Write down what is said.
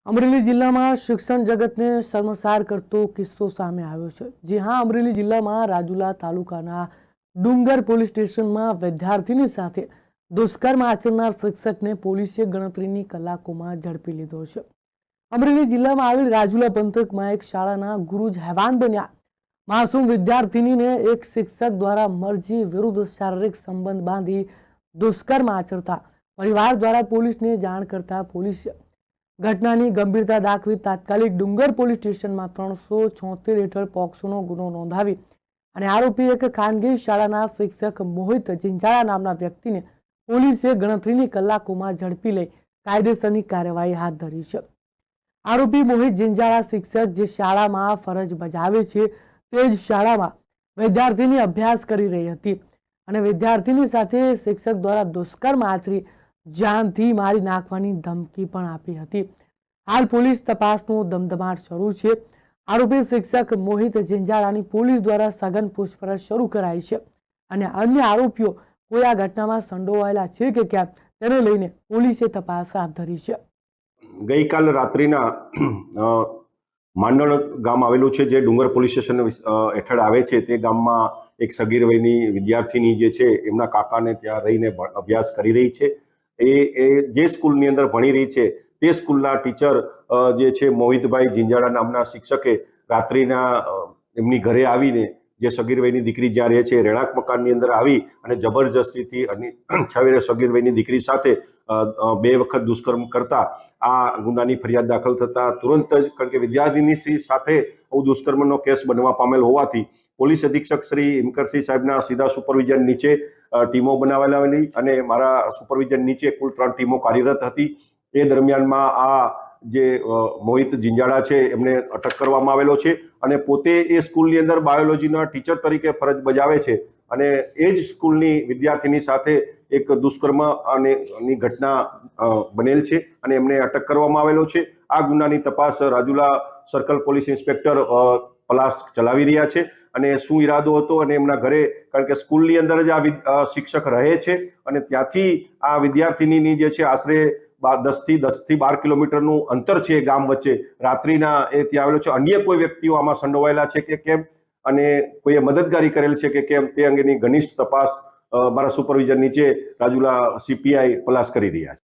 અમરેલી જિલ્લામાં શિક્ષણ જગતને શર્મસાર કરતો કિસ્સો સામે આવ્યો છે। જી હા, અમરેલી જિલ્લામાં રાજુલા તાલુકાના ડુંગર પોલીસ સ્ટેશનમાં વિદ્યાર્થીની સાથે દુષ્કર્મ આચરનાર શિક્ષકને પોલીસે ગણતરીની કલાકોમાં ઝડપી લીધો છે। અમરેલી જિલ્લામાં આવેલ રાજુલા પંથકમાં એક શાળાના ગુરુજ હેવાન બન્યા માસૂમ વિદ્યાર્થીનીને એક શિક્ષક દ્વારા મરજી વિરુદ્ધ શારીરિક સંબંધ બાંધી દુષ્કર્મ આચરતા પરિવાર દ્વારા પોલીસને જાણ કરતા પોલીસે ઘટનાની ગંભીરતા દાખવી તાત્કાલિક ડુંગર પોલીસ સ્ટેશનમાં 376 હેઠળ પોક્સોનો ગુનો નોંધાવી અને આરોપી એક ખાનગી શાળાના શિક્ષક મોહિત જિંજાળા નામના વ્યક્તિને પોલીસે ગણતરીની કલાકોમાં ઝડપી લઈ કાયદેસરની કાર્યવાહી હાથ ધરી છે। આરોપી મોહિત જિંજાળા શિક્ષક જે શાળામાં ફરજ બજાવે છે તે જ શાળામાં વિદ્યાર્થીની અભ્યાસ કરી રહી હતી અને વિદ્યાર્થીની સાથે શિક્ષક દ્વારા દુષ્કર્મ આચરી જાનથી મારી નાખવાની ધમકી પણ આપી હતી। હાલ પોલીસ તપાસનો ધમધમાટ શરૂ છે। આરોપી શિક્ષક મોહિત જિંજાળાની પોલીસ દ્વારા સઘન પૂછપરછ શરૂ કરાઈ છે અને અન્ય આરોપીઓ કોઈ આ ઘટનામાં સંડોવાયેલા છે કે કેમ તેને લઈને પોલીસે તપાસ હાથ ધરી છે। ગઈકાલ રાત્રિના માંડણ ગામ આવેલું છે જે ડુંગર પોલીસ સ્ટેશન હેઠળ આવે છે। તે ગામમાં એક સગીર વયની વિદ્યાર્થીની જે છે એમના કાકાને ત્યાં રહીને અભ્યાસ કરી રહી છે। એ જે સ્કૂલની અંદર ભણી રહી છે તે સ્કૂલના ટીચર જે છે મોહિતભાઈ જિંજાળા નામના શિક્ષકે રાત્રિના એમની ઘરે આવીને જે સગીર વયની દીકરી જ્યાં રહે છે રહેણાંક મકાનની અંદર આવી અને જબરજસ્તીથી અને 6 સગીર વયની દીકરી સાથે 2 વખત દુષ્કર્મ કરતા આ ગુનાની ફરિયાદ દાખલ થતા તુરંત જ, કારણ કે વિદ્યાર્થીની સાથે દુષ્કર્મનો કેસ બનવા પામેલ હોવાથી પોલીસ અધિક્ષક શ્રી હિમકરસિંહ સાહેબના સીધા સુપરવિઝન નીચે ટીમો બનાવેલી અને મારા સુપરવિઝન નીચે કુલ 3 ટીમો કાર્યરત હતી। એ દરમિયાનમાં આ જે મોહિત જિંજાળા છે એમને અટક કરવામાં આવેલો છે અને પોતે એ સ્કૂલની અંદર બાયોલોજીના ટીચર તરીકે ફરજ બજાવે છે અને એ જ સ્કૂલની વિદ્યાર્થીની સાથે એક દુષ્કર્મ ની ઘટના બનેલ છે અને એમને અટક કરવામાં આવેલો છે। આ ગુનાની તપાસ Rajula circle police inspector Palas ચલાવી રહ્યા છે અને શું ઈરાદો હતો અને એમના ઘરે, કારણ કે સ્કૂલની અંદર જ આ શિક્ષક રહે છે અને ત્યાંથી આ વિદ્યાર્થીની જે છે આશરે 10 થી 12 કિલોમીટરનું અંતર છે ગામ વચ્ચે, રાત્રિના એ ત્યાં આવેલો છે। અન્ય કોઈ વ્યક્તિઓ આમાં સંડોવાયેલા છે કે કેમ અને કોઈએ મદદગારી કરેલ છે કે કેમ તે અંગેની ઘનિષ્ઠ તપાસ મારા સુપરવિઝન નીચે રાજુલા CPI પલાસ કરી રહ્યા છે।